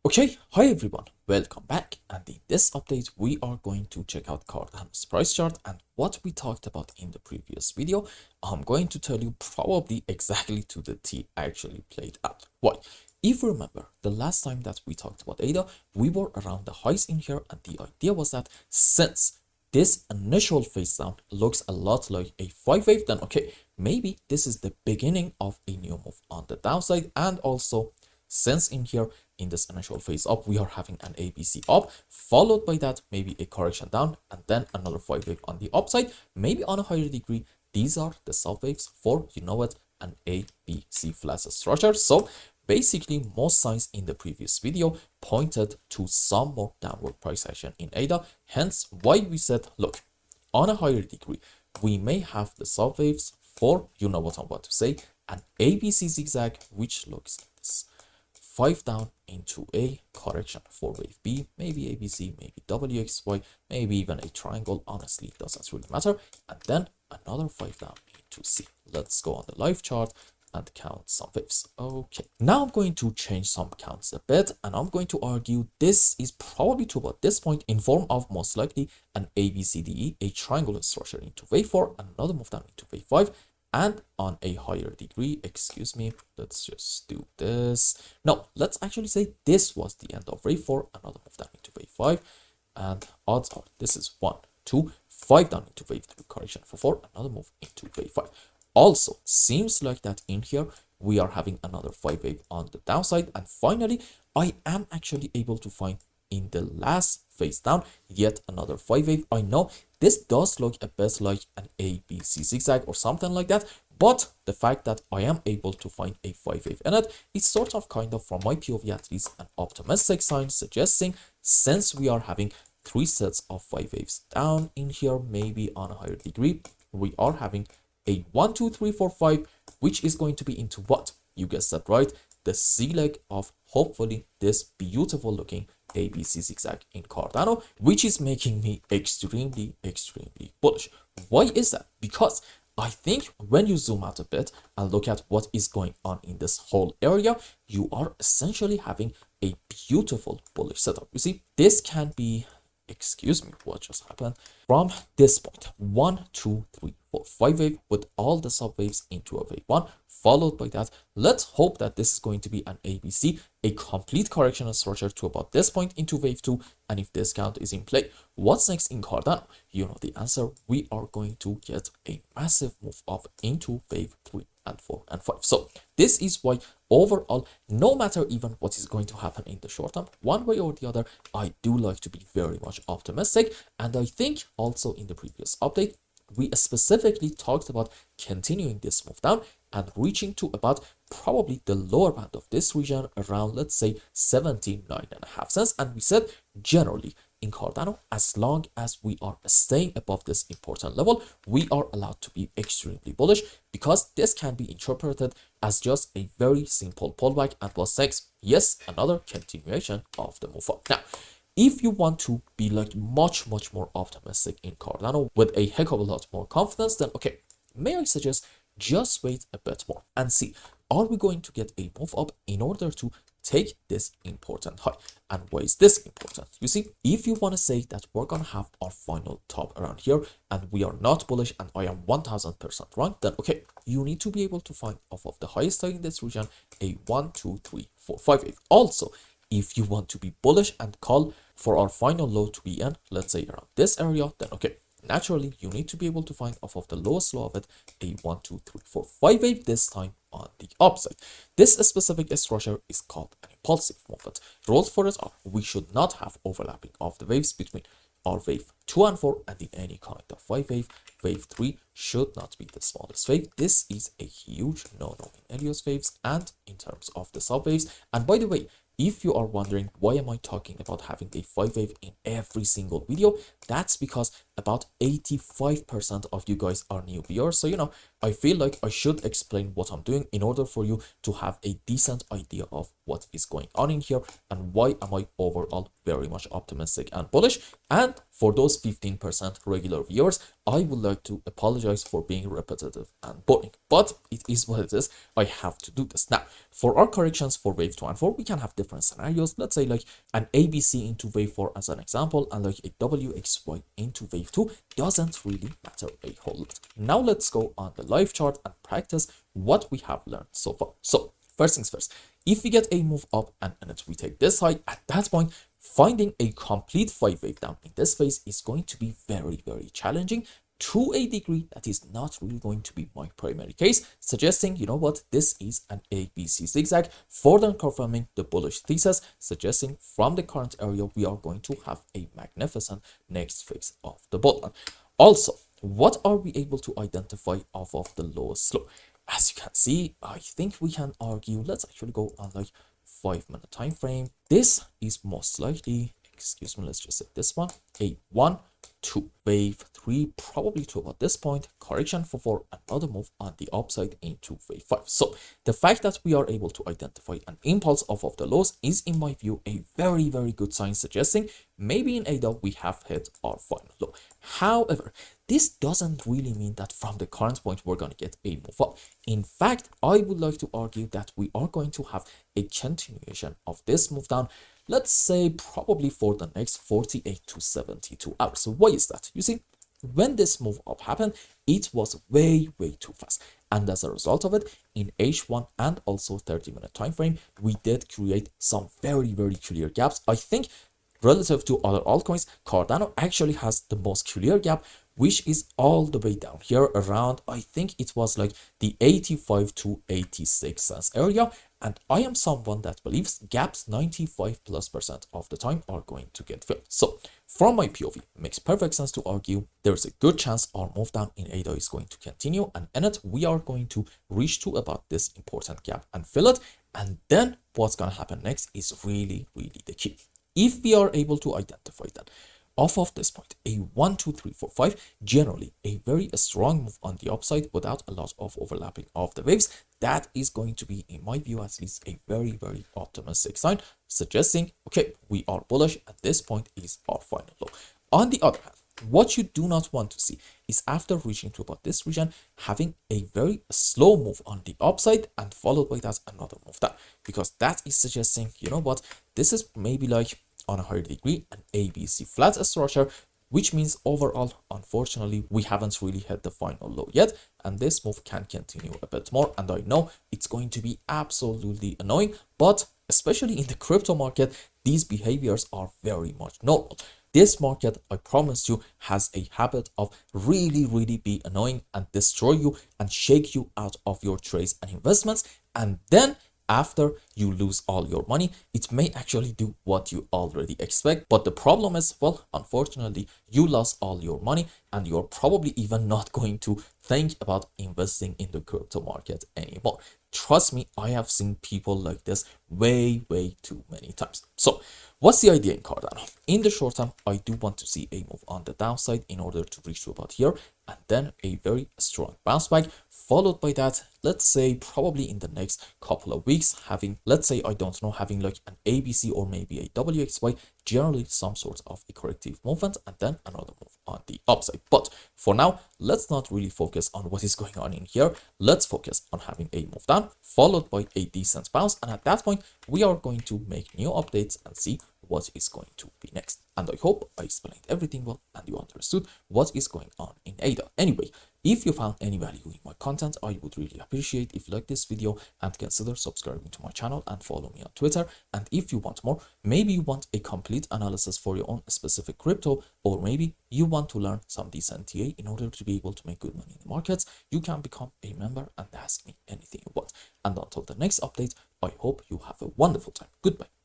Okay, hi everyone, welcome back, and in this update we are going to check out Cardano's price chart, and what we talked about in the previous video I'm going to tell you probably exactly to the T actually played out. Why? If you remember the last time that we talked about ADA, we were around the highs in here, and the idea was that since this initial phase down looks a lot like a 5 wave, then okay, maybe this is the beginning of a new move on the downside. And also, since in here in this initial phase up we are having an ABC up, followed by that maybe a correction down, and then another 5 wave on the upside, maybe on a higher degree. These are the sub waves for, you know it, an ABC flat structure. So basically most signs in the previous video pointed to some more downward price action in ADA, hence why we said, look, on a higher degree we may have the sub waves for, you know what I'm about to say, an ABC zigzag, which looks like this: 5 down into a correction for wave B, maybe ABC, maybe WXY, maybe even a triangle, honestly doesn't really matter, and then another 5 down into C. Let's go on the live chart and count some waves. Okay, now I'm going to change some counts a bit, and I'm going to argue this is probably to about this point in form of most likely an ABCDE, a triangular structure into wave 4, another move down into wave 5, and on a higher degree, excuse me, let's just do this. No, let's actually say this was the end of wave 4, another move down into wave 5, and odds are this is 1, 2, 5 down into wave 3, correction for 4, another move into wave 5. Also, seems like that in here we are having another 5 wave on the downside, and finally I am actually able to find in the last phase down yet another 5 wave. I know this does look a bit like an ABC zigzag or something like that, but the fact that I am able to find a 5 wave in it, it's sort of kind of, from my POV at least, an optimistic sign, suggesting since we are having 3 sets of 5 waves down in here, maybe on a higher degree we are having a 1, 2, 3, 4, 5, which is going to be into what? You guessed that right, the C leg of hopefully this beautiful looking ABC zigzag in Cardano, which is making me extremely bullish. Why is that? Because I think when you zoom out a bit and look at what is going on in this whole area, you are essentially having a beautiful bullish setup. You see, this can be, excuse me, what just happened? From this point, 1, 2, 3, 4, 5 wave with all the sub waves into a wave 1, followed by that, let's hope that this is going to be an ABC, a complete correctional structure to about this point into wave 2. And if this count is in play, what's next in Cardano? You know the answer. We are going to get a massive move up into wave 3 and 4 and 5. So this is why overall, no matter even what is going to happen in the short term, one way or the other, I do like to be very much optimistic. And I think also in the previous update we specifically talked about continuing this move down and reaching to about probably the lower band of this region around, let's say, 79.5 cents. And we said generally in Cardano, as long as we are staying above this important level, we are allowed to be extremely bullish, because this can be interpreted as just a very simple pullback. And what's next? Yes, another continuation of the move up. Now, if you want to be like much more optimistic in Cardano with a heck of a lot more confidence, then okay, may I suggest just wait a bit more and see, are we going to get a move up in order to take this important high? And why is this important? You see, if you want to say that we're gonna have our final top around here and we are not bullish, and I am 1000% wrong, then okay, you need to be able to find off of the highest high in this region a 1, 2, 3, 4, 5 wave. Also, if you want to be bullish and call for our final low to be in, let's say around this area, then okay, naturally you need to be able to find off of the lowest low of it a 1, 2, 3, 4, 5 wave, this time on the upside. This specific structure is called an impulsive movement. Rules for it are we should not have overlapping of the waves between our wave 2 and 4, and in any kind of 5 wave. Wave 3 should not be the smallest wave. This is a huge no-no in Helios waves and in terms of the sub waves. And by the way, if you are wondering why am I talking about having a 5 wave in every single video, that's because about 85% of you guys are new viewers. So, I feel like I should explain what I'm doing in order for you to have a decent idea of what is going on in here and why am I overall very much optimistic and bullish. And for those 15% regular viewers, I would like to apologize for being repetitive and boring, but it is what it is. I have to do this. Now, for our corrections for wave 2 and 4, we can have different scenarios. Let's say like an ABC into wave 4 as an example, and like a WXY into wave 2 doesn't really matter a whole lot. Now let's go on the live chart and practice what we have learned so far. So first things first, if we get a move up and we take this high, at that point, finding a complete 5 wave down in this phase is going to be very, very challenging to a degree that is not really going to be my primary case, suggesting, this is an ABC zigzag, further confirming the bullish thesis, suggesting from the current area, we are going to have a magnificent next phase of the bull. Also, what are we able to identify off of the lowest slope? As you can see, I think we can argue, let's actually go on like 5-minute time frame. This is most likely, excuse me, let's just say this one, a 1, 2, wave 3, probably to about this point, correction for 4, another move on the upside into wave 5. So the fact that we are able to identify an impulse off of the lows is, in my view, a very, very good sign, suggesting maybe in ADA we have hit our final low. However, this doesn't really mean that from the current point we're going to get a move up. In fact, I would like to argue that we are going to have a continuation of this move down, let's say probably for the next 48 to 72 hours. So why is that? You see, when this move up happened, it was way, way too fast. And as a result of it, in H1 and also 30-minute time frame, we did create some very, very clear gaps. I think relative to other altcoins, Cardano actually has the most clear gap, which is all the way down here around, I think it was like the 85 to 86 cents area. And I am someone that believes gaps 95+% of the time are going to get filled. So from my POV, it makes perfect sense to argue there's a good chance our move down in ADA is going to continue, and in it, we are going to reach to about this important gap and fill it. And then what's going to happen next is really, really the key. If we are able to identify that off of this point, a 1, 2, 3, 4, 5, generally a very strong move on the upside without a lot of overlapping of the waves, that is going to be, in my view at least, a very, very optimistic sign, suggesting, okay, we are bullish at this point is our final low. On the other hand, what you do not want to see is after reaching to about this region, having a very slow move on the upside and followed by that another move down, because that is suggesting, this is maybe like on a higher degree an ABC flat structure, which means overall, unfortunately, we haven't really hit the final low yet, and this move can continue a bit more. And I know it's going to be absolutely annoying, but especially in the crypto market, these behaviors are very much normal. This market, I promise you, has a habit of really, really be annoying and destroy you and shake you out of your trades and investments. And then after you lose all your money, it may actually do what you already expect. But the problem is, well, unfortunately, you lost all your money and you're probably even not going to think about investing in the crypto market anymore. Trust me, I have seen people like this way, way too many times. So what's the idea in Cardano? In the short term, I do want to see a move on the downside in order to reach to about here, and then a very strong bounce back, followed by that, let's say probably in the next couple of weeks, having, let's say, I don't know, having like an ABC or maybe a WXY, generally some sort of a corrective movement, and then another move on the upside. But for now, let's not really focus on what is going on in here. Let's focus on having a move down, followed by a decent bounce. And at that point, we are going to make new updates and see what is going to be next. And I hope I explained everything well and you understood what is going on in ADA. Anyway, if you found any value in my content, I would really appreciate if you like this video and consider subscribing to my channel and follow me on Twitter. And if you want more, maybe you want a complete analysis for your own specific crypto, or maybe you want to learn some decent TA in order to be able to make good money in the markets, you can become a member and ask me anything you want. And until the next update, I hope you have a wonderful time. Goodbye.